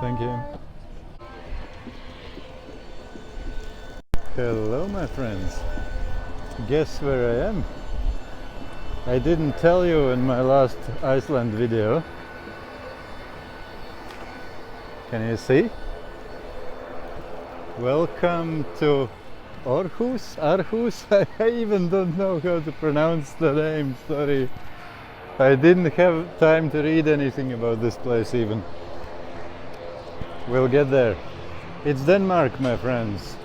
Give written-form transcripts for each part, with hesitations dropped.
Thank you. Hello, my friends. Guess where I am? I didn't tell you in my last Iceland video. Can you see? Welcome to Aarhus? Aarhus? I even don't know how to pronounce the name, sorry. I didn't have time to read anything about this place even. We'll get there. It's Denmark, my friends.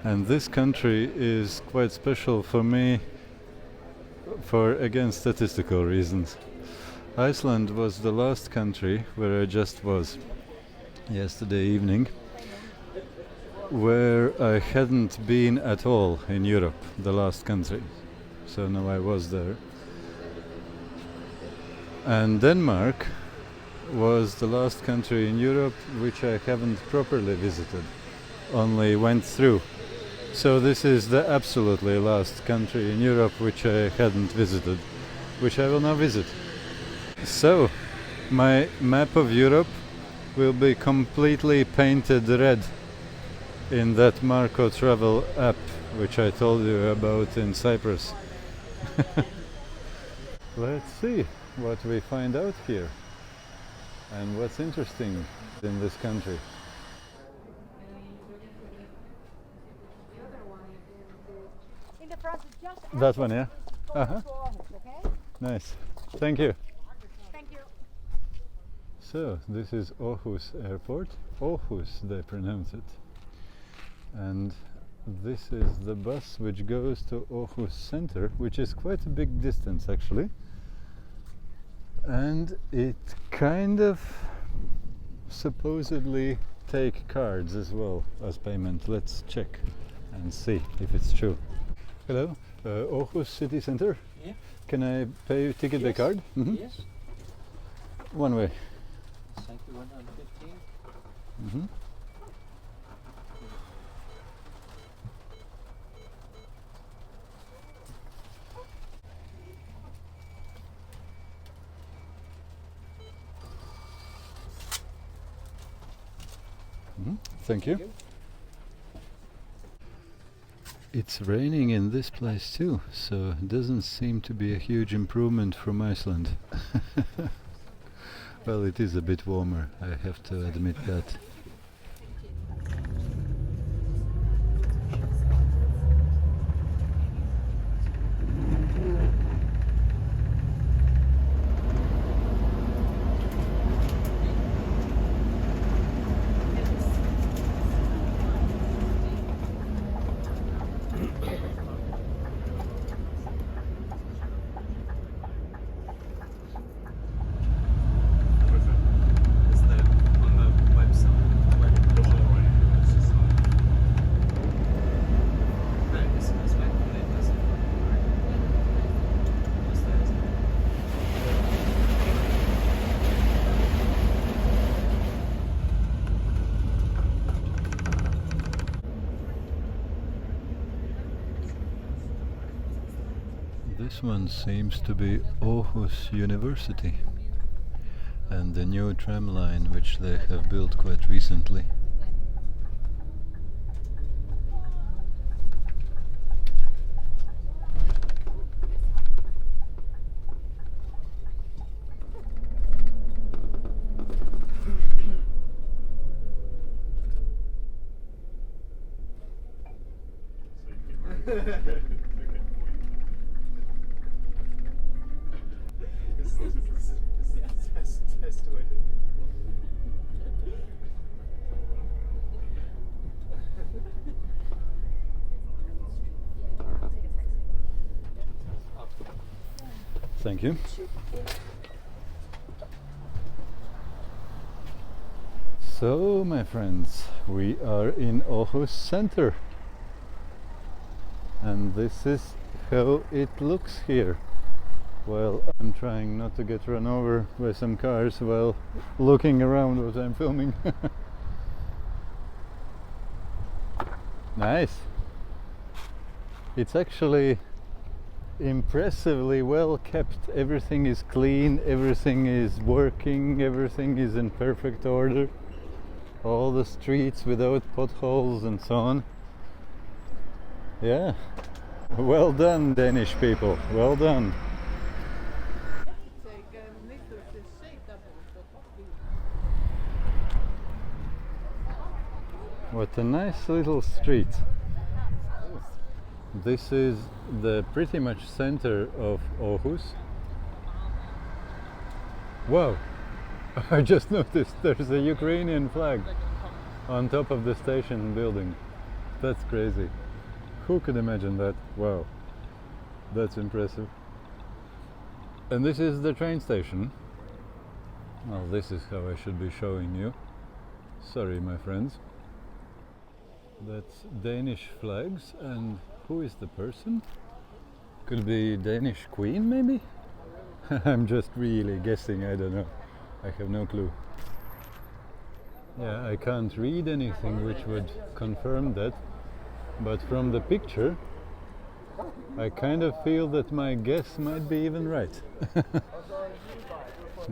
And this country is quite special for me for, again, statistical reasons. Iceland was the last country where I just was yesterday evening, where I hadn't been at all in Europe, the last country. So now I was there. And Denmark was the last country in Europe which I haven't properly visited, only went through. So this is the absolutely last country in Europe which I hadn't visited, which I will now visit. So, my map of Europe will be completely painted red in that Marco Travel app which I told you about in Cyprus. Let's see what we find out here and what's interesting in this country. In the front, just That one, yeah? uh-huh. Okay? Nice. Thank you. Thank you. So, this is Aarhus Airport. Aarhus, they pronounce it. And this is the bus which goes to Aarhus Center, which is quite a big distance actually. And it kind of supposedly take cards as well as payment. Let's check and see if it's true. Hello, Aarhus City Center. Yeah. Can I pay ticket by card? Mm-hmm. Yes. One way. Thank you, 115. Mm-hmm. Thank you. It's raining in this place too, so it doesn't seem to be a huge improvement from Iceland. Well, it is a bit warmer, I have to admit that. This one seems to be Aarhus University and the new tram line which they have built quite recently. Thank you. So, my friends, we are in Aarhus Center. And this is how it looks here. Well, I'm trying not to get run over by some cars while looking around what I'm filming. Nice. It's actually impressively well kept. Everything is clean, everything is working, everything is in perfect order. All the streets without potholes and so on. Yeah, well done, Danish people, well done. What a nice little street. This is the pretty much center of Aarhus. Wow, I just noticed there's a Ukrainian flag on top of the station building. That's crazy. Who could imagine that? Wow, that's impressive. And this is the train station. Well, this is how I should be showing you. Sorry, my friends. That's Danish flags, and who is the person? Could be Danish queen, maybe? I'm just really guessing, I don't know. I have no clue. Yeah, I can't read anything which would confirm that, but from the picture I kind of feel that my guess might be even right.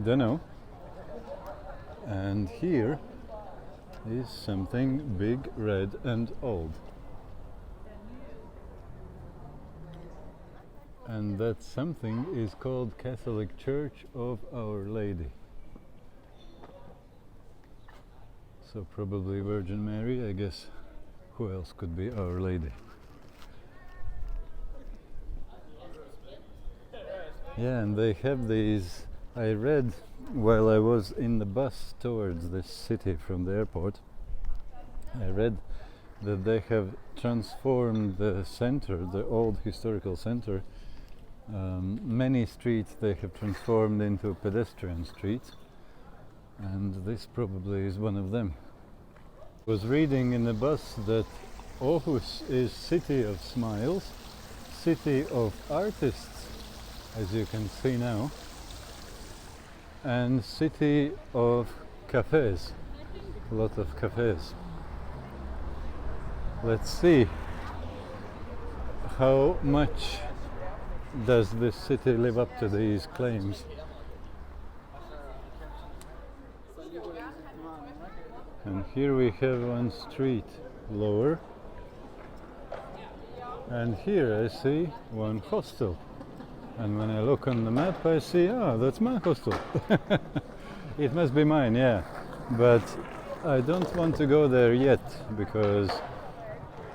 Don't know. And here is something big, red and old. And that something is called Catholic Church of Our Lady. So probably Virgin Mary, I guess. Who else could be Our Lady? Yeah, and they have these, I read while I was in the bus towards this city from the airport, I read that they have transformed the center, the old historical center. Many streets they have transformed into pedestrian streets, and this probably is one of them. I was reading in the bus that Aarhus is city of smiles, city of artists, as you can see now, and city of cafes, a lot of cafes. Let's see how much does this city live up to these claims. And here we have one street lower, and here I see one hostel. And when I look on the map I see, oh, that's my hostel. It must be mine, yeah. But I don't want to go there yet, because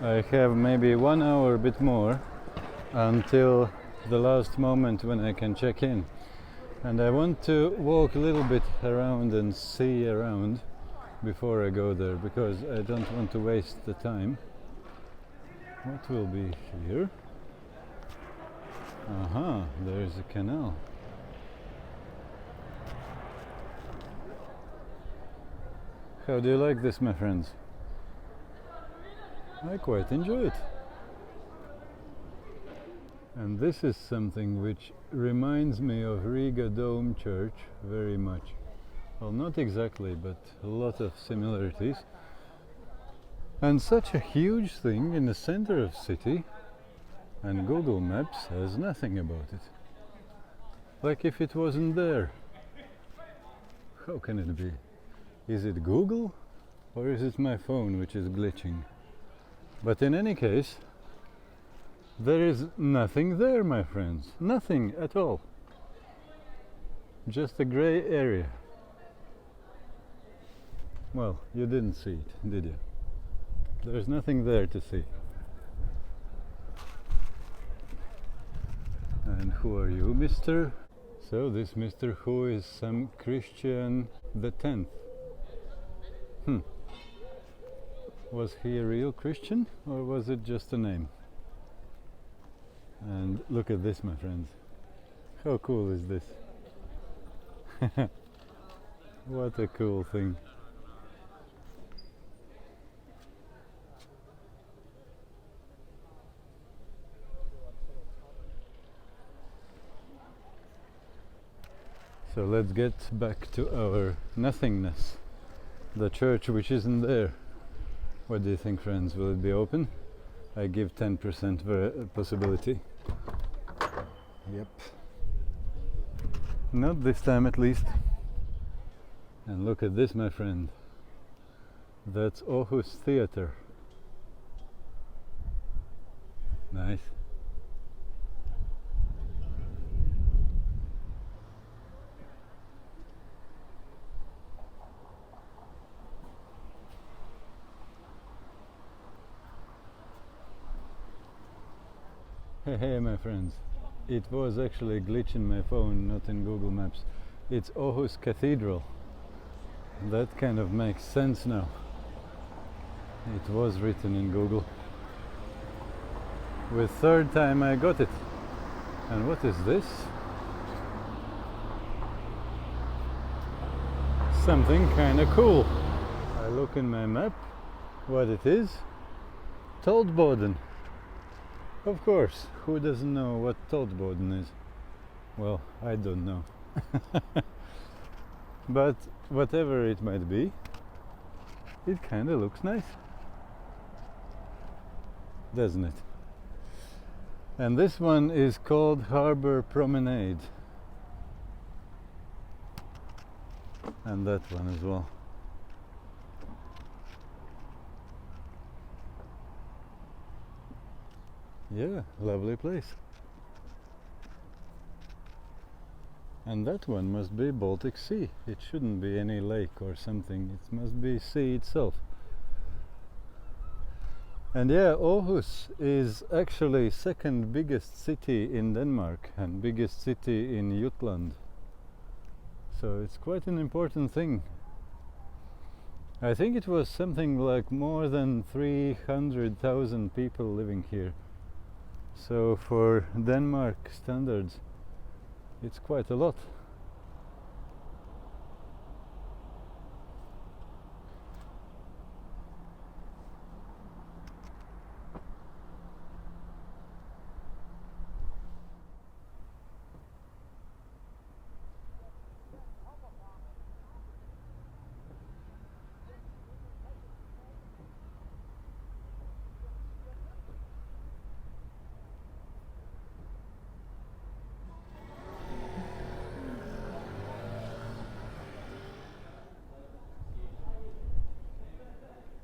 I have maybe 1 hour, a bit more, until the last moment when I can check in. And I want to walk a little bit around and see around before I go there, because I don't want to waste the time. What will be here? Aha, there's a canal. How do you like this, my friends? I quite enjoy it. And this is something which reminds me of Riga Dome Church very much. Well, not exactly, but a lot of similarities. And such a huge thing in the center of city, and Google Maps has nothing about it. Like if it wasn't there. How can it be? Is it Google, or is it my phone which is glitching? But in any case, there is nothing there, my friends. Nothing at all. Just a grey area. Well, you didn't see it, did you? There's nothing there to see. And who are you, Mr.? So this Mr. Who is some Christian the 10th. Was he a real Christian, or was it just a name? And look at this, my friends. How cool is this? What a cool thing. So let's get back to our nothingness. The church which isn't there. What do you think, friends? Will it be open? I give 10% possibility. Yep. Not this time at least. And look at this, my friend. That's Aarhus Theatre. Nice. Hey my friends, it was actually a glitch in my phone, not in Google Maps. It's Aarhus Cathedral. That kind of makes sense now. It was written in Google. With third time I got it. And what is this? Something kinda cool. I look in my map, what it is? Toldboden. Of course, who doesn't know what Toldboden is? Well, I don't know. But whatever it might be, it kinda looks nice. Doesn't it? And this one is called Harbor Promenade. And that one as well. Yeah, lovely place. And that one must be Baltic Sea. It shouldn't be any lake or something. It must be sea itself. And yeah, Aarhus is actually second biggest city in Denmark and biggest city in Jutland. So it's quite an important thing. I think it was something like more than 300,000 people living here. So for Denmark standards, it's quite a lot.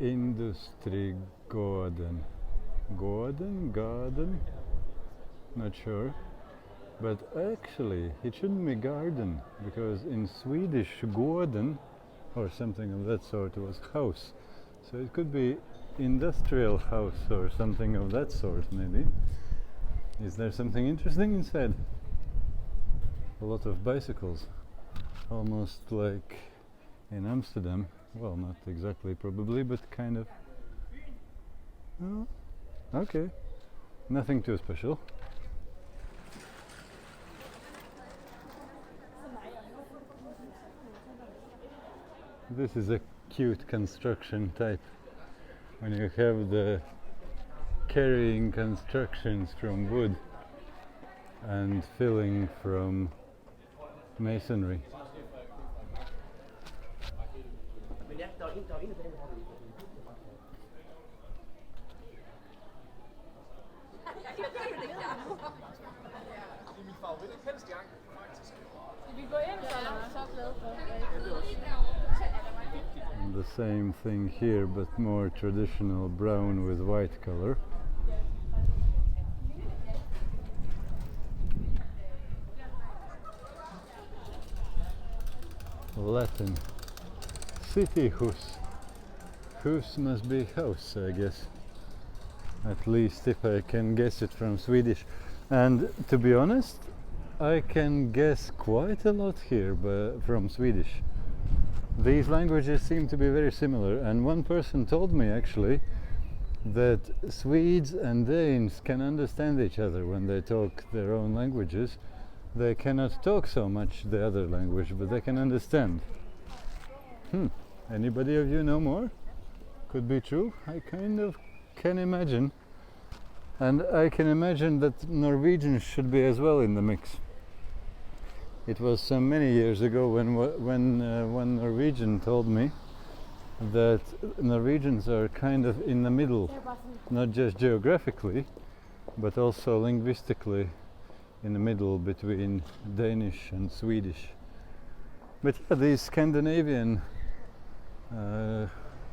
Industrigården. Garden? Not sure. But actually, it shouldn't be garden, because in Swedish, gården, or something of that sort, was house. So it could be industrial house or something of that sort, maybe. Is there something interesting inside? A lot of bicycles. Almost like in Amsterdam. Well, not exactly, probably, but kind of. Oh, okay. Nothing too special. This is a cute construction type. When you have the carrying constructions from wood and filling from masonry. And the same thing here, but more traditional brown with white color. Latin. City hus. Hus must be house, I guess. At least if I can guess it from Swedish. And to be honest, I can guess quite a lot here from Swedish. These languages seem to be very similar, and one person told me actually that Swedes and Danes can understand each other when they talk their own languages. They cannot talk so much the other language, but they can understand. Anybody of you know more? Could be true. I kind of can imagine. And I can imagine that Norwegian should be as well in the mix. It was so many years ago when one Norwegian told me that Norwegians are kind of in the middle, not just geographically, but also linguistically in the middle between Danish and Swedish. But yeah, these Scandinavian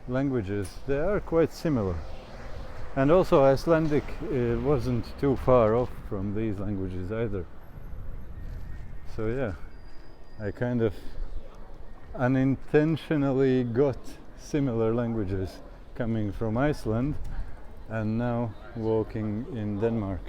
languages, they are quite similar. And also Icelandic wasn't too far off from these languages either. So yeah, I kind of unintentionally got similar languages coming from Iceland and now walking in Denmark.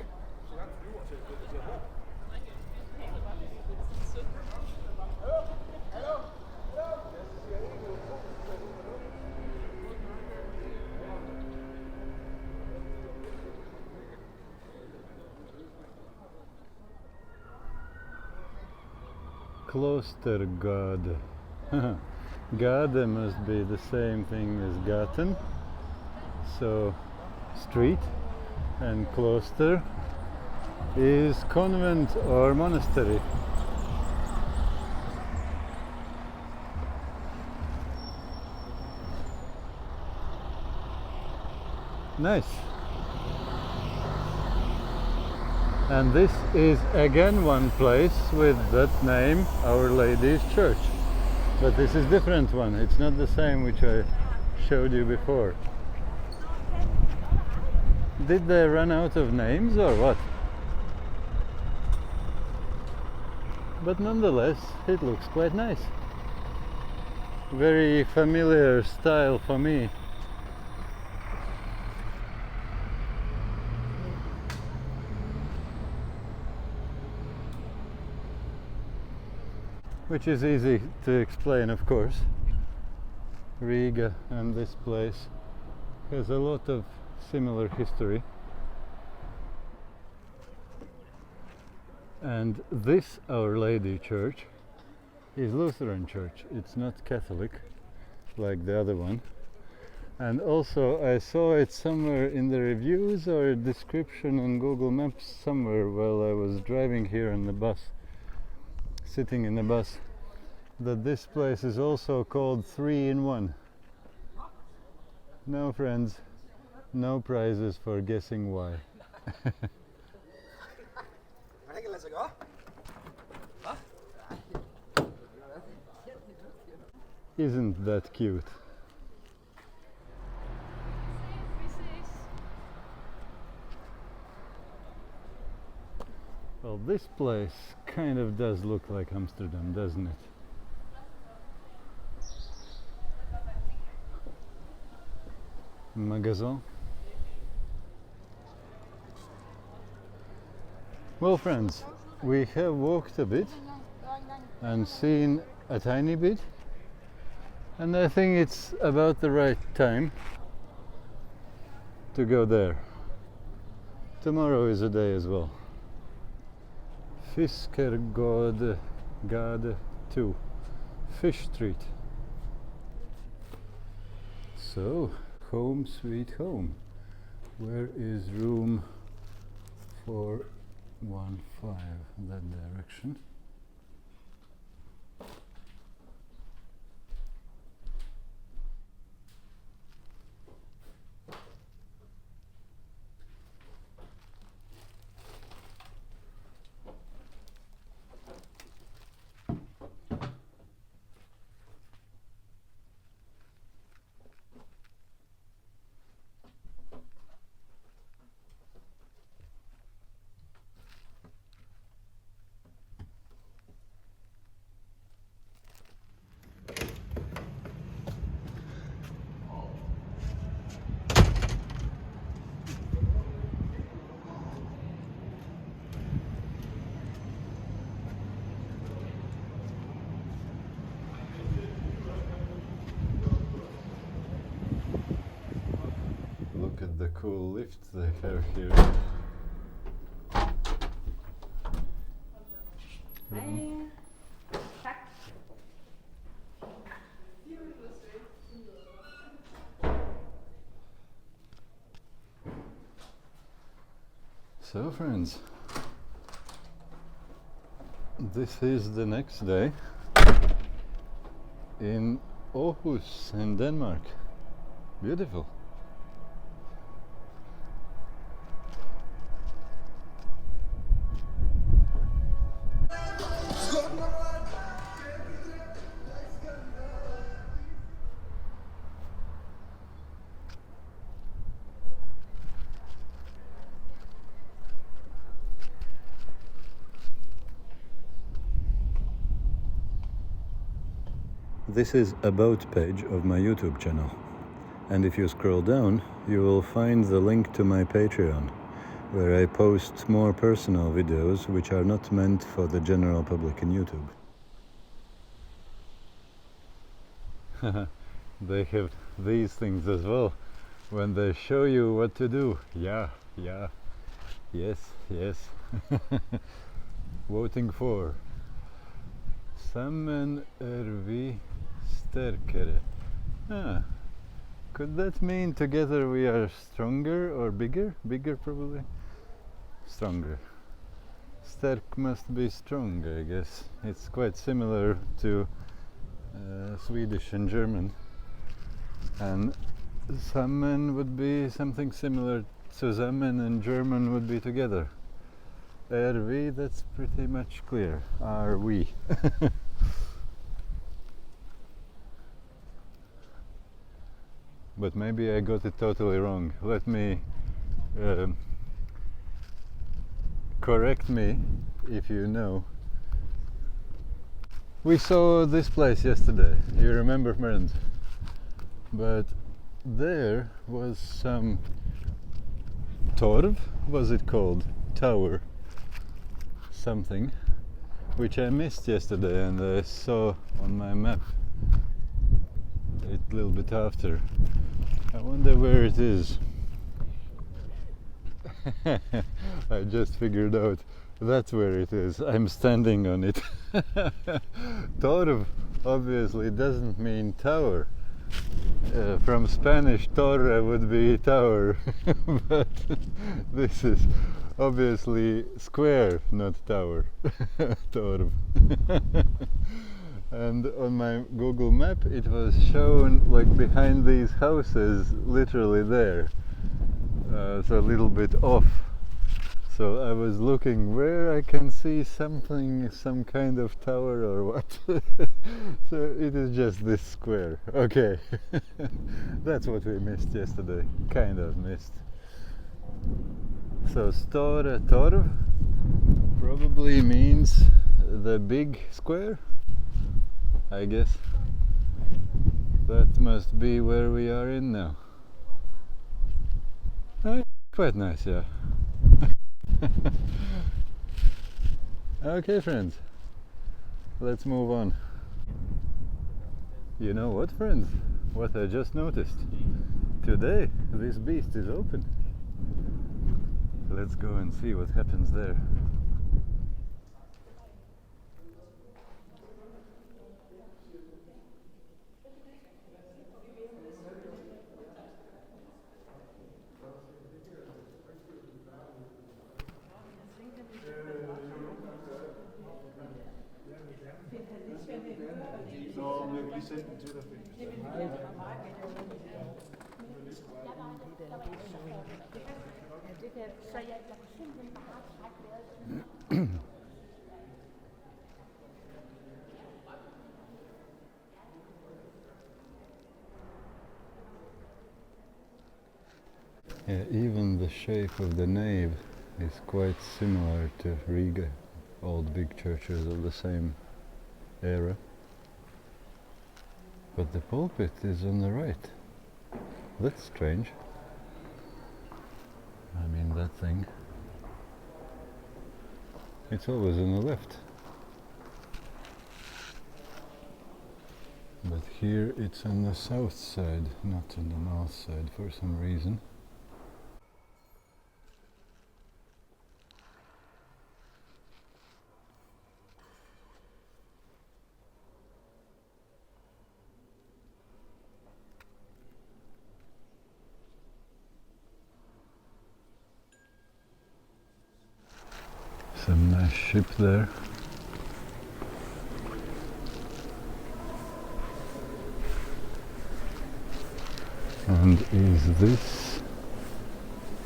Klostergade. Gade must be the same thing as gaten, so street, and kloster is convent or monastery. Nice. And this is again one place with that name, Our Lady's Church. But this is different one, it's not the same which I showed you before. Did they run out of names or what? But nonetheless, it looks quite nice. Very familiar style for me. Which is easy to explain, of course. Riga and this place has a lot of similar history. And this Our Lady Church is Lutheran Church. It's not Catholic like the other one. And also I saw it somewhere in the reviews or description on Google Maps somewhere while I was driving here on the bus, sitting in the bus, that this place is also called 3-in-1. No, friends, no prizes for guessing why. Isn't that cute? Well, this place kind of does look like Amsterdam, doesn't it? Magasin. Well, friends, we have walked a bit and seen a tiny bit, and I think it's about the right time to go there. Tomorrow is a day as well. Fiskergade Gade 2, Fish Street. So, home sweet home. Where is room 415, that direction? Look at the cool lift they have here. So, friends, this is the next day in Aarhus in Denmark. Beautiful. This is About page of my YouTube channel. And if you scroll down, you will find the link to my Patreon, where I post more personal videos which are not meant for the general public in YouTube. They have these things as well, when they show you what to do. Yeah, yes. Voting for. Sammen vi sterkere. Could that mean together we are stronger or bigger? Bigger probably. Stronger. Sterk must be strong, I guess. It's quite similar to Swedish and German. And sammen would be something similar. Zusammen in German would be together. Vi, that's pretty much clear. Are we? But maybe I got it totally wrong. Let me correct me if you know. We saw this place yesterday, you remember, friends? But there was some torv, was it called? Tower. Something, which I missed yesterday and I saw on my map it a little bit after. I wonder where it is. I just figured out that's where it is. I'm standing on it. Torv obviously doesn't mean tower. From Spanish, torre would be tower, but this is obviously square, not tower. Torv. And on my Google map it was shown like behind these houses, literally there, so a little bit off. So I was looking where I can see something, some kind of tower or what. So it is just this square. Okay. That's what we missed yesterday, kind of missed. So Store Torv probably means the big square, I guess. That must be where we are in now. Quite nice, yeah. Okay, friends, let's move on. You know what, friends? What I just noticed? Today this beast is open. Let's go and see what happens there. Så jeg kunne simpelthen bare trække vejret. Yeah, even the shape of the nave is quite similar to Riga, old big churches of the same era. But the pulpit is on the right. That's strange. I mean, that thing. It's always on the left. But here it's on the south side, not on the north side for some reason. Some nice ship there. And is this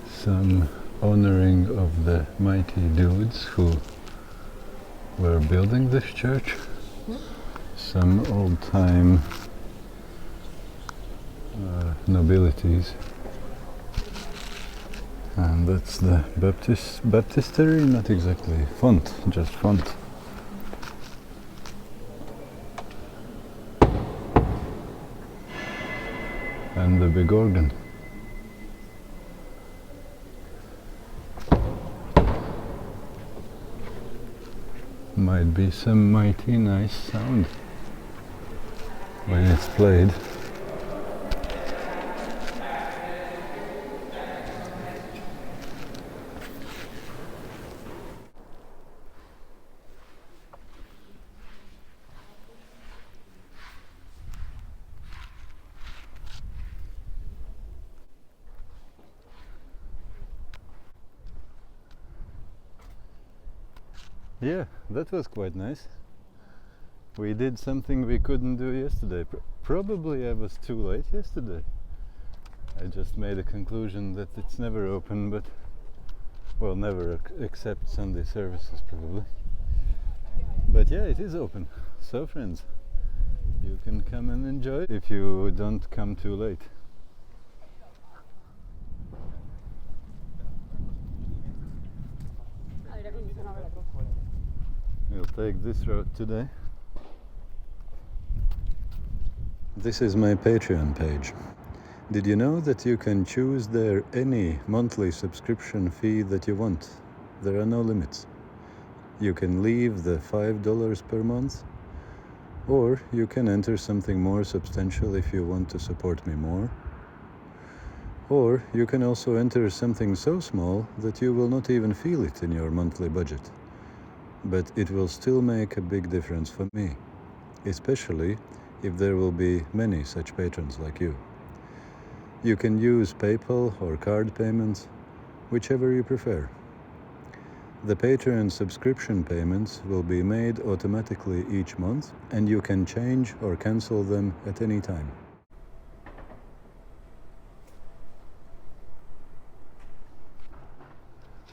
some honoring of the mighty dudes who were building this church? Some old-time nobilities. And that's the baptistry, not exactly font, just font. and the big organ. Might be some mighty nice sound when it's played. Yeah, that was quite nice. We did something we couldn't do yesterday. Probably I was too late yesterday. I just made a conclusion that it's never open, but well, never except Sunday services probably. But yeah, it is open. So friends, you can come and enjoy it if you don't come too late. We'll take this road today. This is my Patreon page. Did you know that you can choose there any monthly subscription fee that you want? There are no limits. You can leave the $5 per month, or you can enter something more substantial if you want to support me more. Or you can also enter something so small that you will not even feel it in your monthly budget. But it will still make a big difference for me, especially if there will be many such patrons like you. You can use PayPal or card payments, whichever you prefer. The Patreon subscription payments will be made automatically each month, and you can change or cancel them at any time.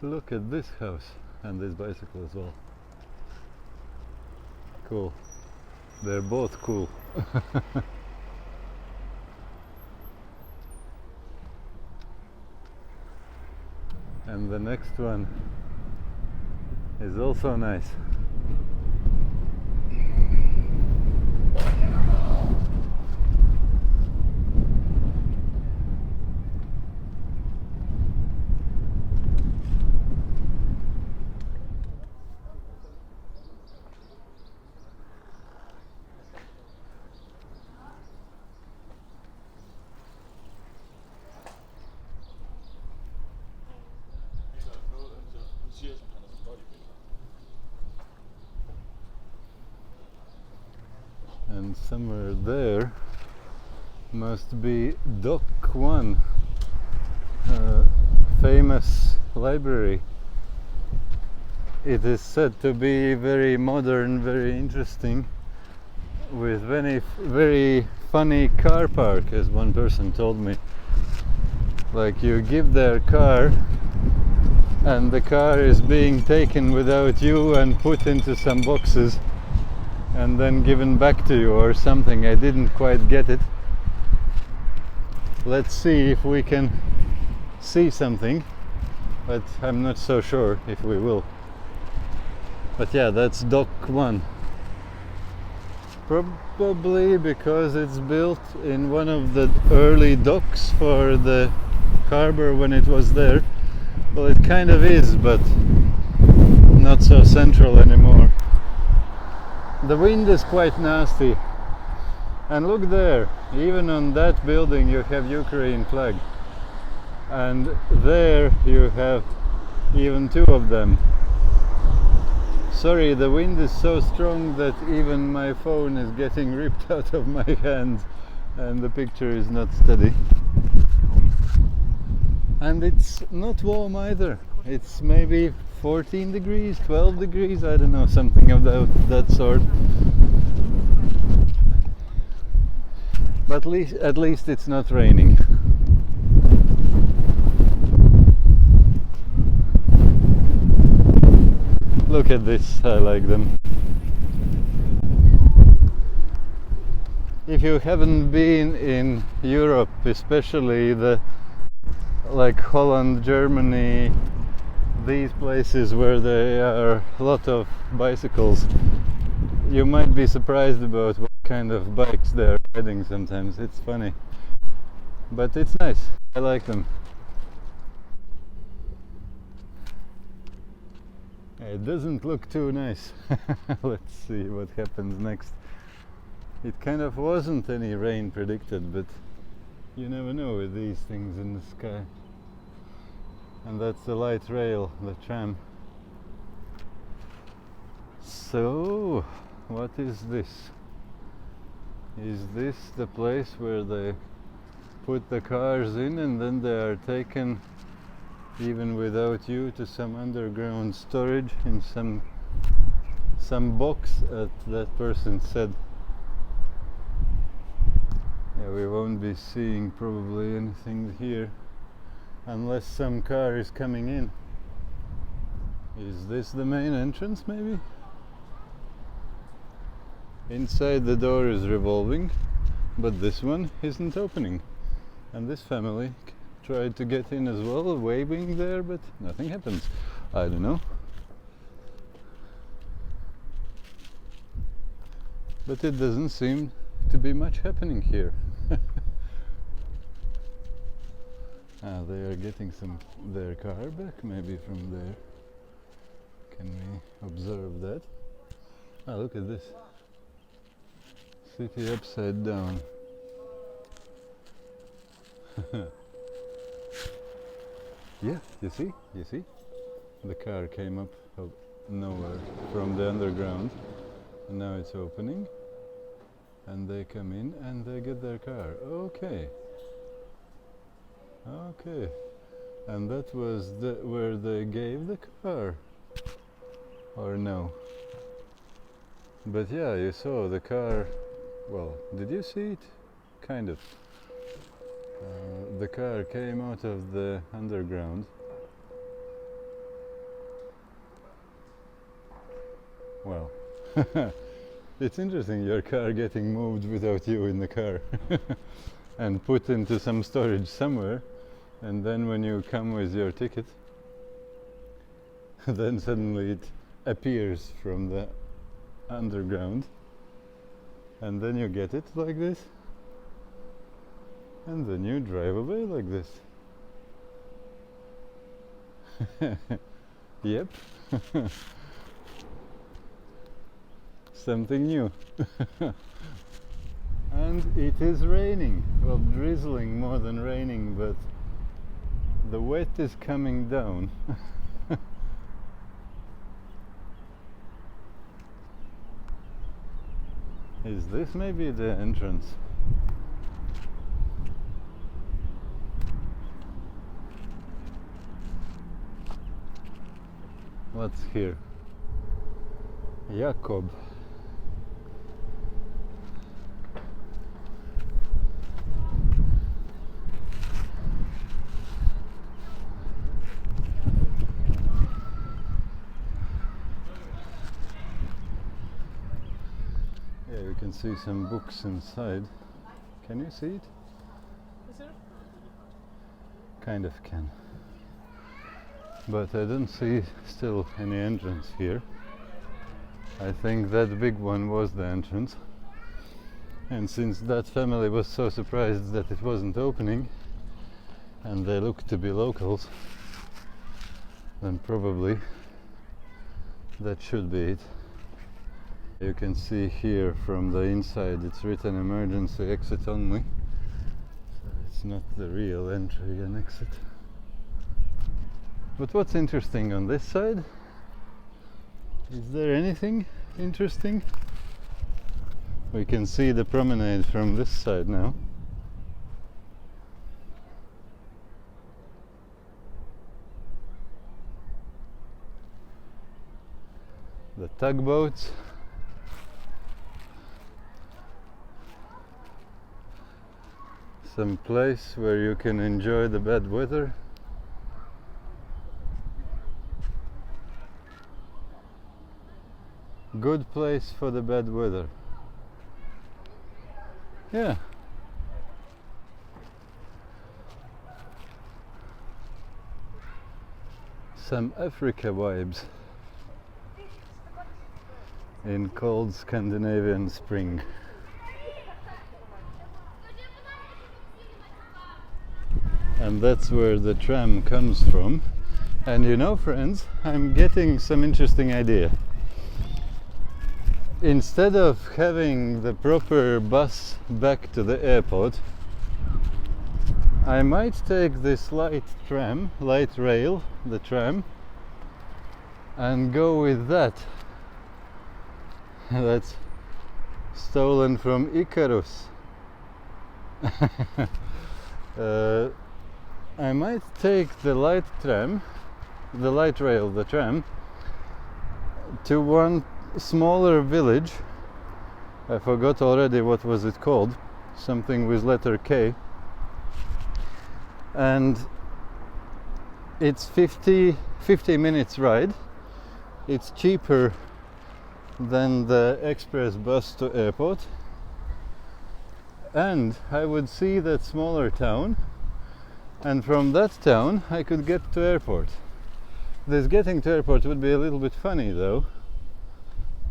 Look at this house and this bicycle as well. Cool. They're both cool. And the next one is also nice. And somewhere there must be Dock 1, famous library. It is said to be very modern, very interesting, with very funny car park, as one person told me. Like you give their car and the car is being taken without you and put into some boxes and then given back to you or something. I didn't quite get it. Let's see if we can see something, but I'm not so sure if we will. But yeah, that's Dock 1. Probably because it's built in one of the early docks for the harbor when it was there. Well, it kind of is, but not so central anymore. The wind is quite nasty. And look there, even on that building you have Ukraine flag. And there you have even two of them. Sorry, the wind is so strong that even my phone is getting ripped out of my hand and the picture is not steady. And it's not warm either. It's maybe 14 degrees, 12 degrees, I don't know, something of that sort. But at least it's not raining. Look at this, I like them. If you haven't been in Europe, especially like Holland, Germany, these places where there are a lot of bicycles, you might be surprised about what kind of bikes they're riding sometimes. It's funny. but it's nice. I like them. It doesn't look too nice. Let's see what happens next. It kind of wasn't any rain predicted, but you never know with these things in the sky. And that's the light rail, the tram. So, what is this? Is this the place where they put the cars in and then they are taken even without you to some underground storage in some box, that person said? Yeah, we won't be seeing probably anything here unless some car is coming in. Is this the main entrance maybe? Inside the door is revolving, but this one isn't opening. And this family tried to get in as well, waving there, but nothing happens. I don't know. But it doesn't seem to be much happening here. They are getting their car back, maybe from there. Can we observe that? Look at this. City upside down. Yeah, you see? The car came up of nowhere from the underground, and now it's opening, and they come in and they get their car. Okay. And that was where they gave the car, or no? But yeah, you saw the car. Well, did you see it? Kind of. The car came out of the underground. Well, it's interesting, your car getting moved without you in the car and put into some storage somewhere, and then when you come with your ticket, then suddenly it appears from the underground, and then you get it like this, and then you drive away like this. Yep. Something new. And it is raining. Well, drizzling more than raining, but the wet is coming down. Is this maybe the entrance? What's here? Jakob. Yeah, you can see some books inside. Can you see it? Kind of can. But I don't see still any entrance here. I think that big one was the entrance. And since that family was so surprised that it wasn't opening, and they looked to be locals, then probably that should be it. You can see here from the inside it's written emergency exit only. So it's not the real entry and exit. But what's interesting on this side? Is there anything interesting? We can see the promenade from this side now. The tugboats. Some place where you can enjoy the bad weather. Good place for the bad weather. Yeah. Some Africa vibes in cold Scandinavian spring. and that's where the tram comes from. And you know, friends, I'm getting some interesting idea. Instead of having the proper bus back to the airport, I might take this light rail, the tram, and go with that. That's stolen from Icarus. I might take the light rail, the tram, to one smaller village. I forgot already what was it called, something with letter K, and it's 50 minutes ride. It's cheaper than the express bus to airport, and I would see that smaller town, and from that town I could get to airport. This getting to airport would be a little bit funny though,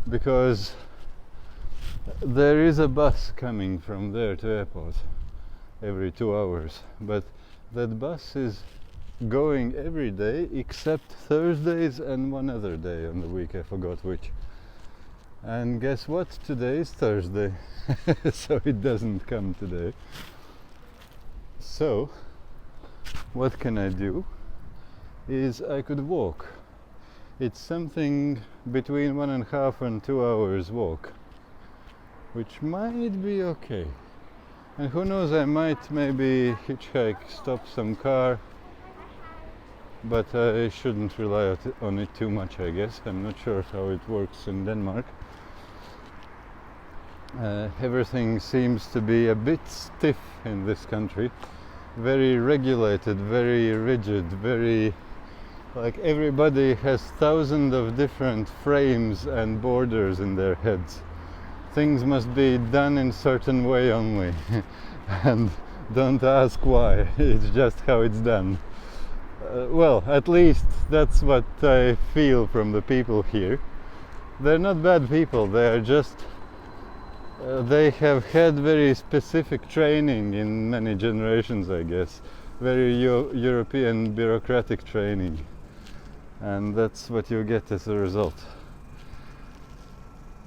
because there is a bus coming from there to airport every 2 hours, but that bus is going every day except Thursdays and one other day on the week, I forgot which. And guess what? Today is Thursday, so it doesn't come today. So what can I do is I could walk. It's something between 1.5 and 2 hours walk, which might be okay. And who knows, I might maybe hitchhike, stop some car, but I shouldn't rely on it too much, I guess. I'm not sure how it works in Denmark. Everything seems to be a bit stiff in this country, very regulated, very rigid, very like everybody has thousands of different frames and borders in their heads. Things must be done in certain way only, and don't ask why, it's just how it's done. Well, at least that's what I feel from the people here. They're not bad people, they are just they have had very specific training in many generations, I guess. Very European bureaucratic training. And that's what you get as a result.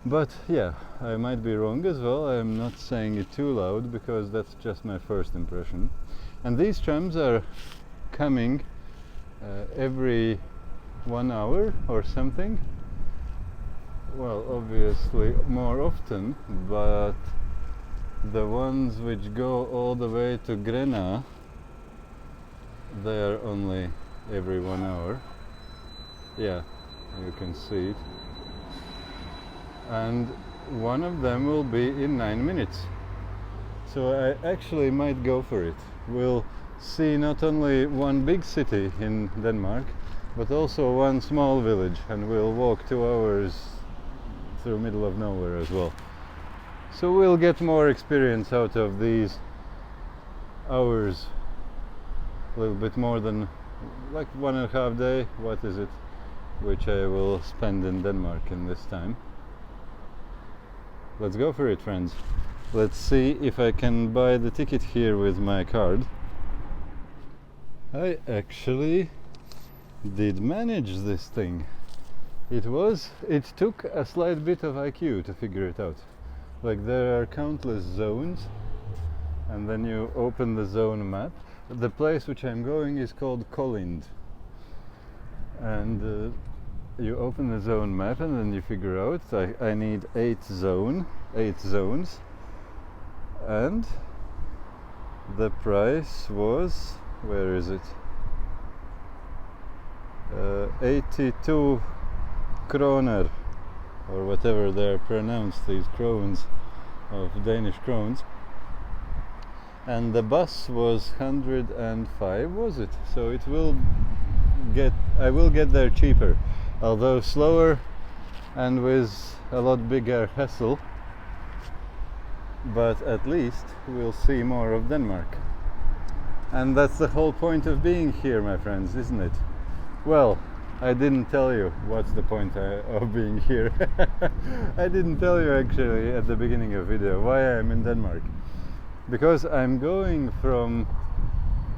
But yeah, I might be wrong as well. I'm not saying it too loud because that's just my first impression. And these trams are coming every 1 hour or something. Well, obviously more often, but the ones which go all the way to Grena, they are only every 1 hour. Yeah, you can see it. And one of them will be in 9 minutes. So I actually might go for it. We'll see not only one big city in Denmark, but also one small village, and we'll walk 2 hours through middle of nowhere as well. So we'll get more experience out of these hours, a little bit more than like 1.5 day, what is it, which I will spend in Denmark in this time. Let's go for it, friends. Let's see if I can buy the ticket here with my card. I actually did manage this thing. It took a slight bit of IQ to figure it out. Like, there are countless zones, and then you open the zone map. The place which I'm going is called Kolind, and you open the zone map, and then you figure out I need 8 zones, and the price was, where is it? 82 kroner, or whatever they're pronounced, these krones of Danish krones, and the bus was 105, was it? So I will get there cheaper, although slower and with a lot bigger hassle, but at least we'll see more of Denmark. And that's the whole point of being here, my friends, isn't it? Well, I didn't tell you what's the point of being here. I didn't tell you actually at the beginning of the video why I'm in Denmark. Because I'm going from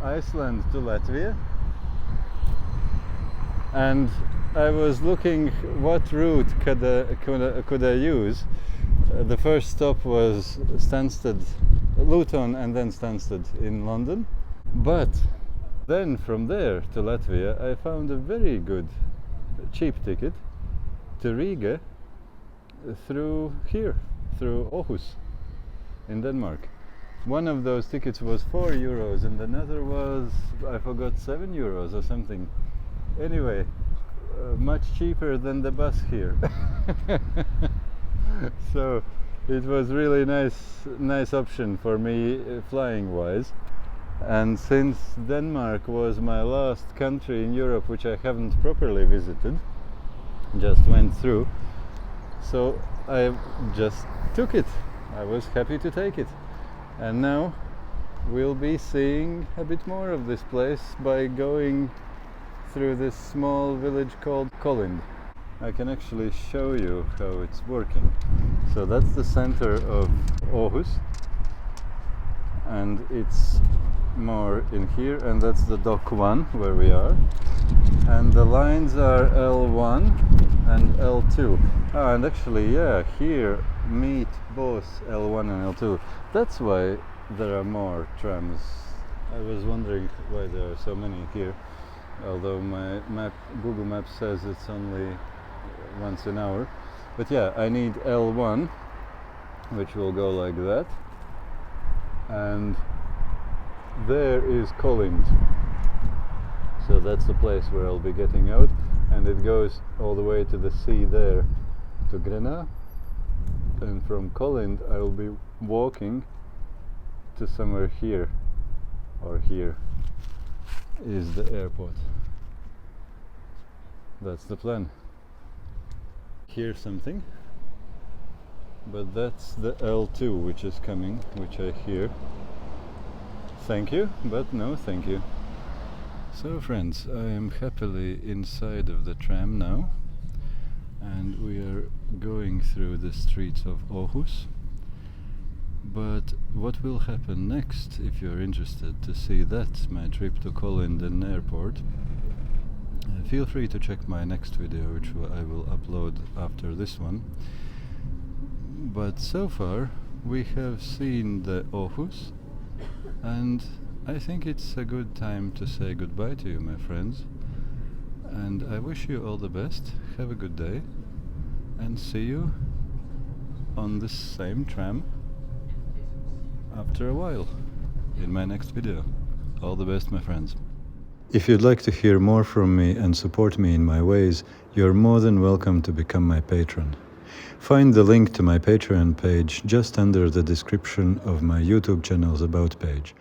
Iceland to Latvia, and I was looking what route could I use. The first stop was Stansted, Luton, and then Stansted in London. But then from there to Latvia, I found a very good, cheap ticket to Riga through here, through Aarhus in Denmark. One of those tickets was €4 and another was, I forgot, €7 or something. Anyway, much cheaper than the bus here. So it was really nice option for me flying wise. And since Denmark was my last country in Europe which I haven't properly visited, just went through, so I just took it. I was happy to take it. And now we'll be seeing a bit more of this place by going through this small village called Kolind. I can actually show you how it's working. So that's the center of Aarhus, and it's more in here, and that's the dock 1 where we are, and the lines are L1 and L2. And actually, yeah, here meet both L1 and L2. That's why there are more trams. I was wondering why there are so many here, although my Google Maps says it's only once an hour. But yeah, I need L1, which will go like that, and there is Kolind. So that's the place where I'll be getting out, and it goes all the way to the sea there, to Grena, and from Kolind I will be walking to somewhere here, or here is the airport. That's the plan. Here's something, but that's the L2 which is coming, which I hear. Thank you, but no thank you. So friends, I am happily inside of the tram now, and we are going through the streets of Aarhus. But what will happen next, if you're interested to see that, my trip to Kolinden airport, feel free to check my next video, which I will upload after this one. But so far we have seen the Aarhus, and I think it's a good time to say goodbye to you, my friends. And I wish you all the best, have a good day, and see you on this same tram after a while in my next video. All the best, my friends. If you'd like to hear more from me and support me in my ways, you're more than welcome to become my patron. Find the link to my Patreon page just under the description of my YouTube channel's About page.